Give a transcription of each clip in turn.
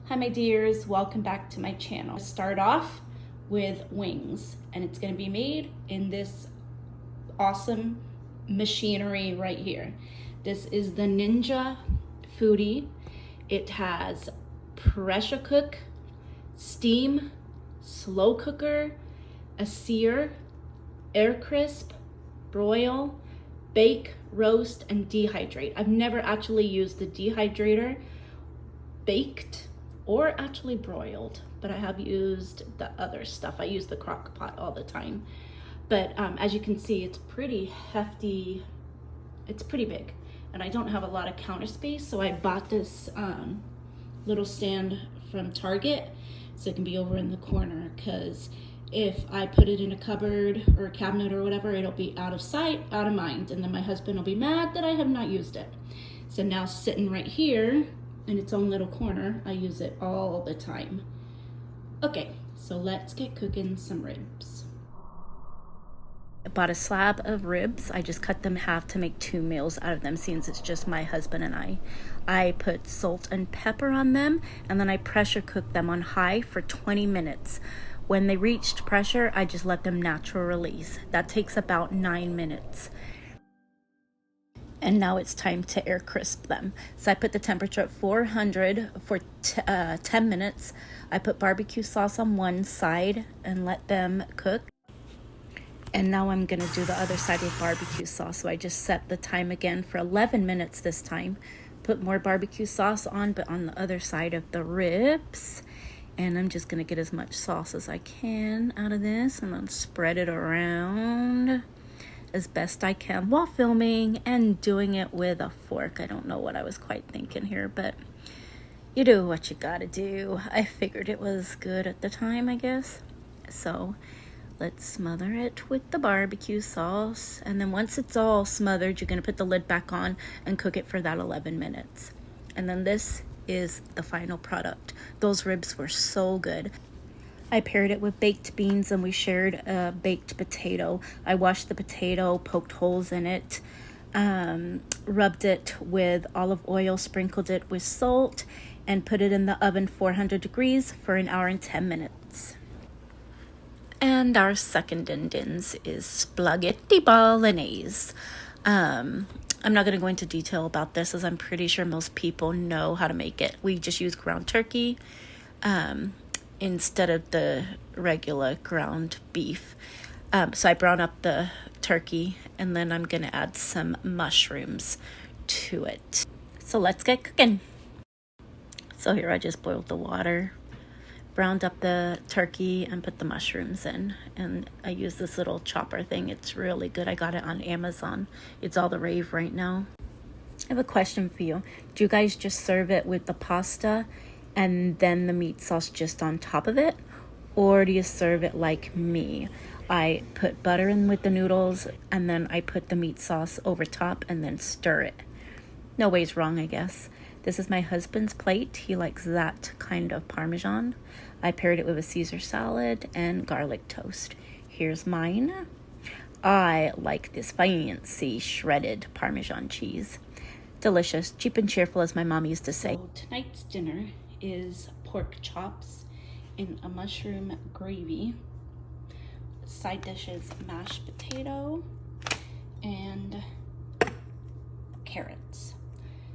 Hi my dears, welcome back to my channel. Start off with wings, and it's gonna be made in this awesome machinery right here. This is the Ninja Foodie. It has pressure cook, steam, slow cooker, a sear, air crisp, broil, bake, roast, and dehydrate. I've never actually used the dehydrator baked or actually broiled, but I have used the other stuff. I use the crock pot all the time. But as you can see, it's pretty hefty. It's pretty big, and I don't have a lot of counter space, so I bought this little stand from Target so it can be over in the corner, because if I put it in a cupboard or a cabinet or whatever, it'll be out of sight, out of mind, and then my husband will be mad that I have not used it. So now sitting right here in its own little corner, I use it all the time. Okay, so let's get cooking some ribs. I bought a slab of ribs. I just cut them in half to make 2 meals out of them, since it's just my husband and I. I put salt and pepper on them, and then I pressure cooked them on high for 20 minutes. When they reached pressure, I just let them natural release. That takes about 9 minutes. And now it's time to air crisp them. So I put the temperature at 400 for 10 minutes. I put barbecue sauce on one side and let them cook. And now I'm gonna do the other side with barbecue sauce. So I just set the time again for 11 minutes this time. Put more barbecue sauce on, but on the other side of the ribs. And I'm just gonna get as much sauce as I can out of this and then spread it around as best I can while filming and doing it with a fork. I don't know what I was quite thinking here, but you do what you gotta do. I figured it was good at the time, I guess. So let's smother it with the barbecue sauce. And then once it's all smothered, you're gonna put the lid back on and cook it for that 11 minutes. And then this is the final product. Those ribs were so good. I paired it with baked beans, and we shared a baked potato. I washed the potato, poked holes in it, rubbed it with olive oil, sprinkled it with salt, and put it in the oven 400 degrees for 1 hour and 10 minutes. And our second ingredients is spaghetti bolognese. I'm not going to go into detail about this, as I'm pretty sure most people know how to make it. We just use ground turkey instead of the regular ground beef. So I brown up the turkey, and then I'm going to add some mushrooms to it. So let's get cooking. So here I just boiled the water, browned up the turkey, and put the mushrooms in. And I use this little chopper thing. It's really good. I got it on Amazon. It's all the rave right now. I have a question for you. Do you guys just serve it with the pasta and then the meat sauce just on top of it? Or do you serve it like me? I put butter in with the noodles, and then I put the meat sauce over top and then stir it. No way's wrong, I guess. This is my husband's plate. He likes that kind of Parmesan. I paired it with a Caesar salad and garlic toast. Here's mine. I like this fancy shredded Parmesan cheese. Delicious, cheap and cheerful, as my mom used to say. So tonight's dinner is pork chops in a mushroom gravy. Side dishes, mashed potato and carrots.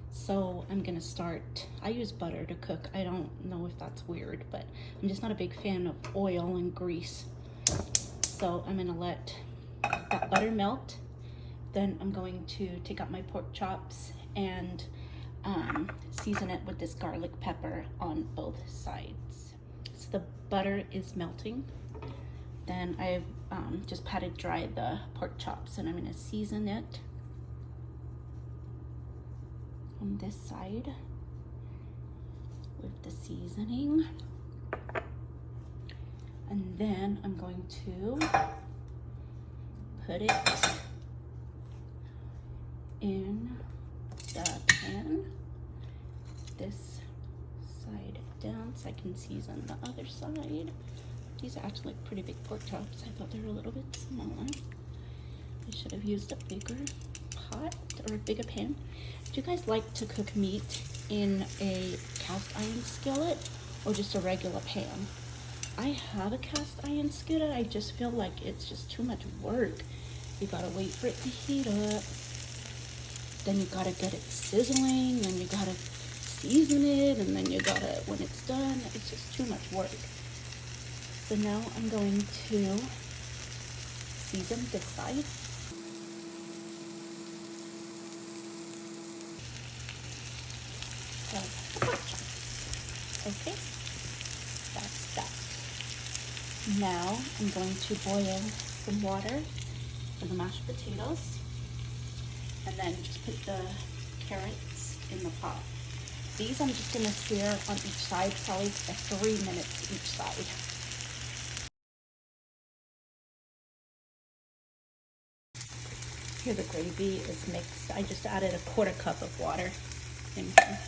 So I'm gonna start. I use butter to cook. I don't know if that's weird, but I'm just not a big fan of oil and grease. So I'm gonna let that butter melt. Then I'm going to take out my pork chops and season it with this garlic pepper on both sides. So the butter is melting. Then I've just patted dry the pork chops, and I'm gonna season it on this side with the seasoning. And then I'm going to put it in the pan, this side down, so I can season the other side. These are actually pretty big pork chops. I thought they were a little bit smaller. I should have used a bigger pot or a bigger pan. Do you guys like to cook meat in a cast iron skillet or just a regular pan. I have a cast iron skillet. I just feel like it's just too much work. You gotta wait for it to heat up. Then you gotta get it sizzling, and you gotta season it, and then you gotta, when it's done, it's just too much work. So now I'm going to season this side. Okay, that's that. Now I'm going to boil some water for the mashed potatoes, and then just put the carrots in the pot. These I'm just gonna sear on each side, probably for 3 minutes each side. Here the gravy is mixed. I just added a 1/4 cup of water in here.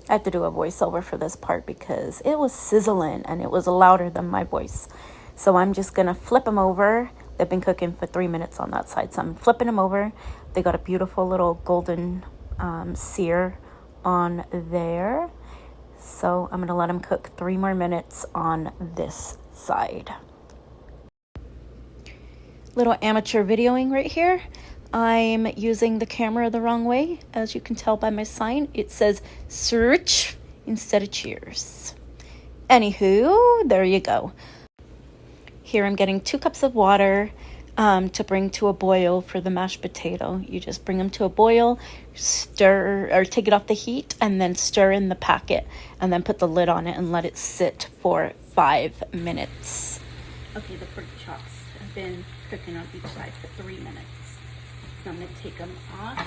I have to do a voiceover for this part because it was sizzling and it was louder than my voice. So I'm just gonna flip them over. They've been cooking for 3 minutes on that side, so I'm flipping them over. They got a beautiful little golden sear on there. So I'm gonna let them cook 3 more minutes on this side. Little amateur videoing right here. I'm using the camera the wrong way. As you can tell by my sign, it says search instead of cheers. Anywho, there you go. Here I'm getting 2 cups of water to bring to a boil for the mashed potato. You just bring them to a boil, stir, or take it off the heat, and then stir in the packet, and then put the lid on it and let it sit for 5 minutes. Okay, the pork chops have been cooking on each side for 3 minutes. So I'm going to take them off.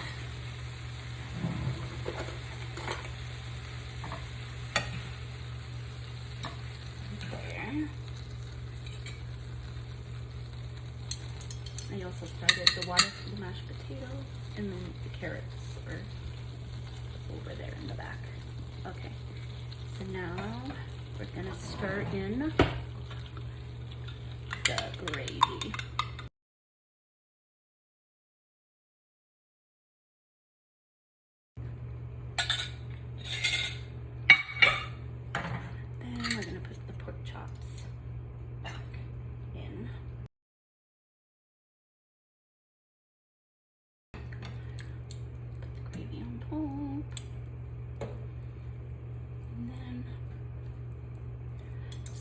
There. I also started the water for the mashed potato, and then the carrots are over there in the back. Okay, so now we're going to stir in the gravy.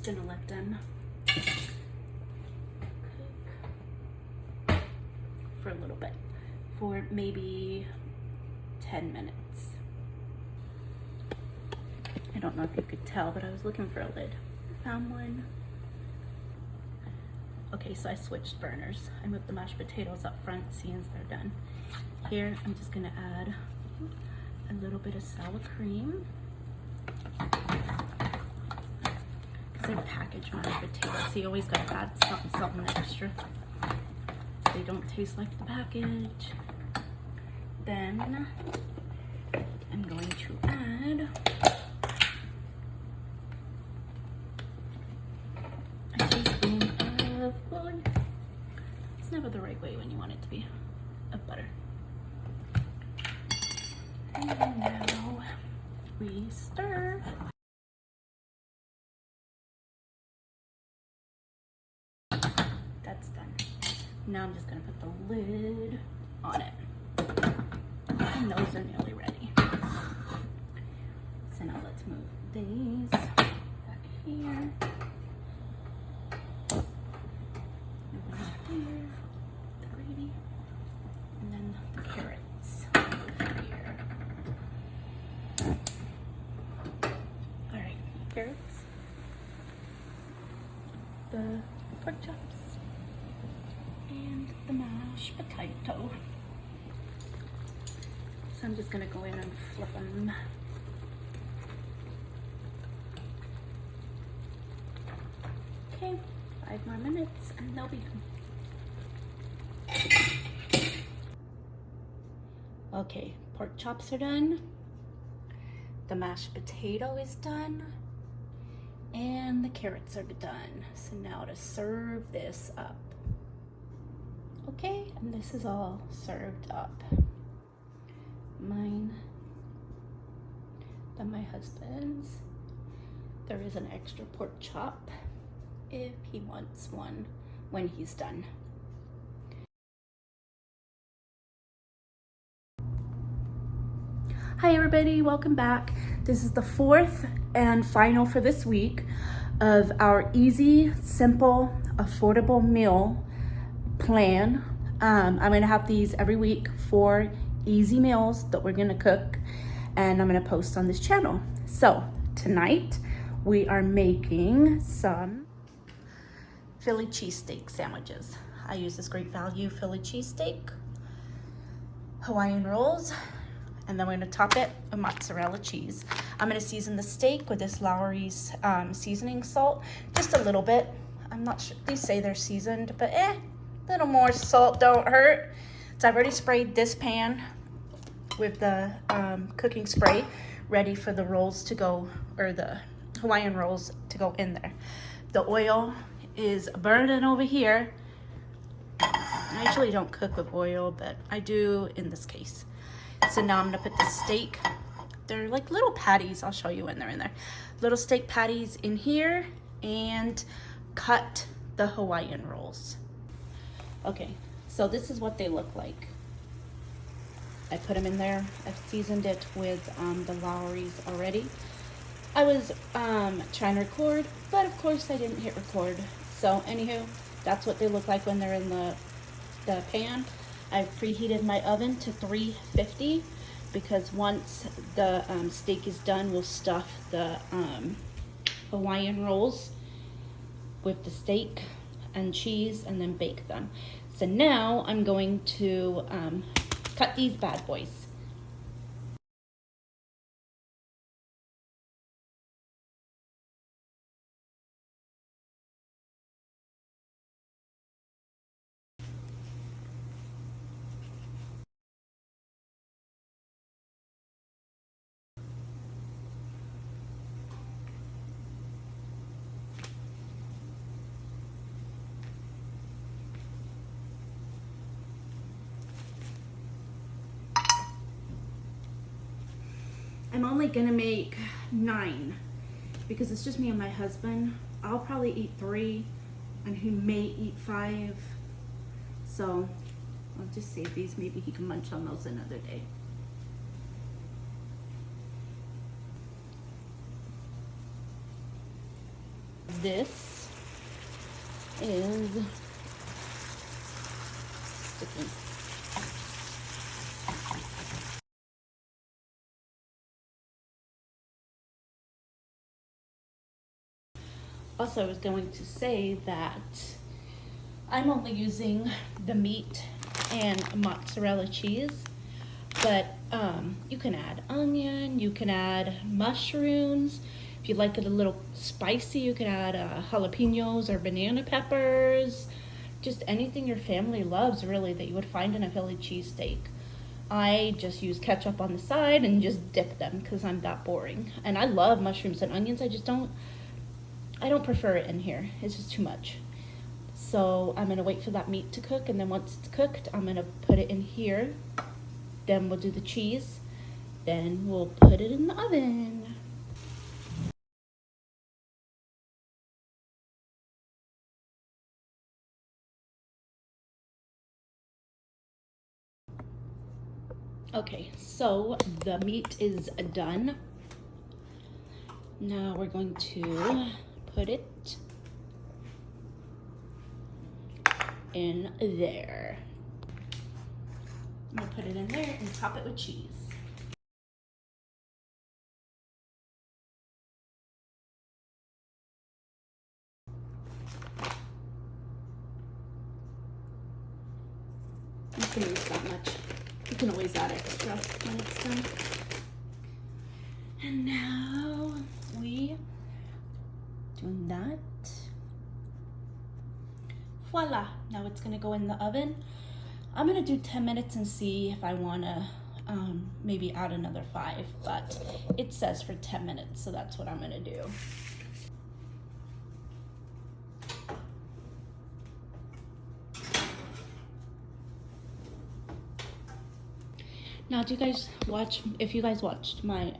Gonna let them cook for a little bit, for maybe 10 minutes. I don't know if you could tell, but I was looking for a lid. I found one. Okay, so I switched burners. I moved the mashed potatoes up front, seeing as they're done. Here, I'm just gonna add a little bit of sour cream. They're packaged mashed potatoes, so you always gotta add something extra so they don't taste like the package. Then I'm going to add a teaspoon of, well, it's never the right way when you want it to be, of butter. And now we stir. That's done. Now I'm just gonna put the lid on it. And those are nearly ready. So now let's move these back here. Over here, the gravy. And then the carrots over here. Alright, carrots. The pork chops. And the mashed potato. So I'm just gonna go in and flip them. Okay, 5 more minutes and they'll be done. Okay, pork chops are done. The mashed potato is done. And the carrots are done. So now to serve this up. Okay, and this is all served up. Mine husband's. There is an extra pork chop if he wants one when he's done. Hi everybody, welcome back. This is the fourth and final for this week of our easy, simple, affordable meal plan. I'm gonna have these every week, 4 easy meals that we're gonna cook, and I'm gonna post on this channel. So tonight we are making some Philly cheesesteak sandwiches. I use this Great Value Philly cheesesteak, Hawaiian rolls, and then we're gonna top it with mozzarella cheese. I'm gonna season the steak with this Lowry's seasoning salt, just a little bit. I'm not sure, they say they're seasoned, but a little more salt don't hurt. So I've already sprayed this pan with the cooking spray, ready for the rolls to go, or the Hawaiian rolls to go in there. The oil is burning over here. I usually don't cook with oil, but I do in this case. So now I'm gonna put the steak, they're like little patties, I'll show you when they're in there. Little steak patties in here and cut the Hawaiian rolls. Okay, so this is what they look like. I put them in there. I've seasoned it with the Lowry's already. I was trying to record, but of course I didn't hit record. So anywho, that's what they look like when they're in the pan. I've preheated my oven to 350 because once the steak is done, we'll stuff the Hawaiian rolls with the steak and cheese and then bake them. So now I'm going to cut these bad boys. I'm only gonna make 9 because it's just me and my husband. I'll probably eat 3 and he may eat 5. So I'll just save these. Maybe he can munch on those another day. This is sticky. Also, I was going to say that I'm only using the meat and mozzarella cheese, but you can add onion, you can add mushrooms. If you like it a little spicy, you can add jalapenos or banana peppers. Just anything your family loves, really, that you would find in a Philly cheesesteak. I just use ketchup on the side and just dip them because I'm that boring. And I love mushrooms and onions. I don't prefer it in here. It's just too much. So I'm gonna wait for that meat to cook, and then once it's cooked, I'm gonna put it in here. Then we'll do the cheese. Then we'll put it in the oven. Okay, so the meat is done. Now we're going to put it in there. I'm gonna put it in there and top it with cheese. You can use that much. You can always add extra when it's done. And now we doing that. Voila, now it's gonna go in the oven. I'm gonna do 10 minutes and see if I wanna maybe add another 5, but it says for 10 minutes, so that's what I'm gonna do. Now, do you guys watch, if you guys watched my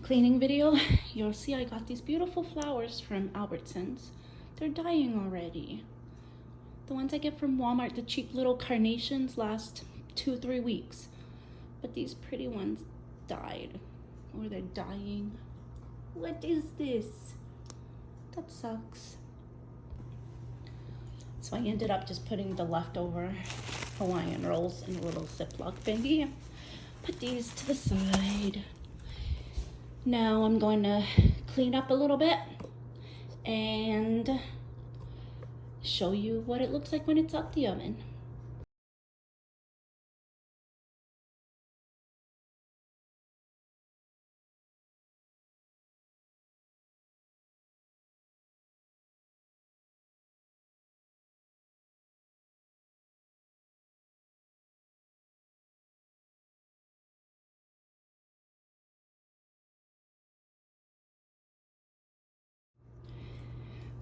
cleaning video, you'll see I got these beautiful flowers from Albertsons. They're dying already. The ones I get from Walmart, the cheap little carnations, last 2-3 weeks. But these pretty ones died, or they're dying. What is this? That sucks. So I ended up just putting the leftover Hawaiian rolls in a little Ziploc thingy. Put these to the side. Now I'm going to clean up a little bit and show you what it looks like when it's out the oven.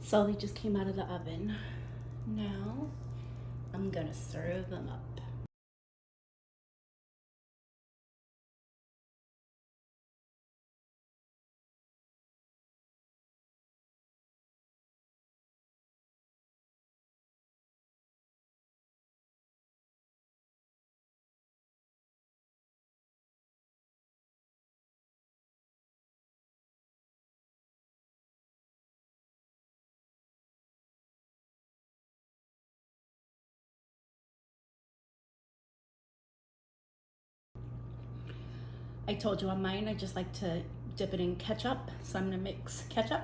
So they just came out of the oven. Now I'm gonna serve them up. I told you on mine, I just like to dip it in ketchup. So I'm gonna mix ketchup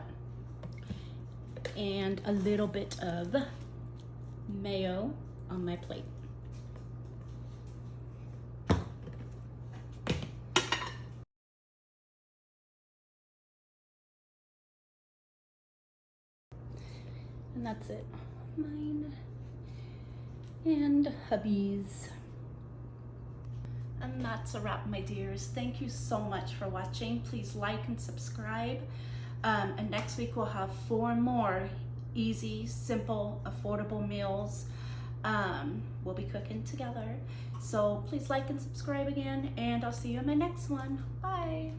and a little bit of mayo on my plate. And that's it. Mine and hubby's. And that's a wrap, my dears. Thank you so much for watching. Please like and subscribe. And next week we'll have 4 more easy, simple, affordable meals we'll be cooking together. So please like and subscribe again, and I'll see you in my next one. Bye.